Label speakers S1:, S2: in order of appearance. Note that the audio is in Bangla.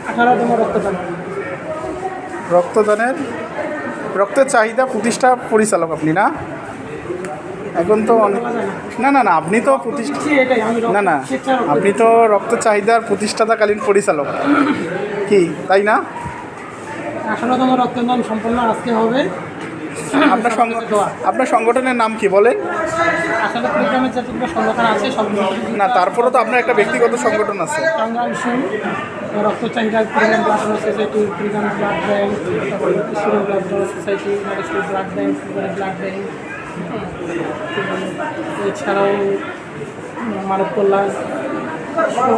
S1: 18তম রক্তদান।
S2: রক্তদানের রক্তের চাহিদা প্রতিষ্ঠা পরিচালক আপনি না? এখন তো না না না আপনি তো না না আপনি তো রক্ত চাহিদার প্রতিষ্ঠাতাকালীন পরিচালক কি তাই না?
S1: 18তম রক্তদান সম্পন্ন আজকে হবে।
S2: আপনার সংগঠনের নাম কি বলেন?
S1: আসলে কুড়িগ্রামের যতগুলো সংগঠন আছে সব
S2: না, তারপরে তো আপনার একটা ব্যক্তিগত সংগঠন আছে।
S1: রক্ত চাহিদা Kurigram blood donor society, Kurigram blood bank, Ishwar blood donor society, Nareshwar blood bank, blood bank, এছাড়াও মানব কল্যাণ সহ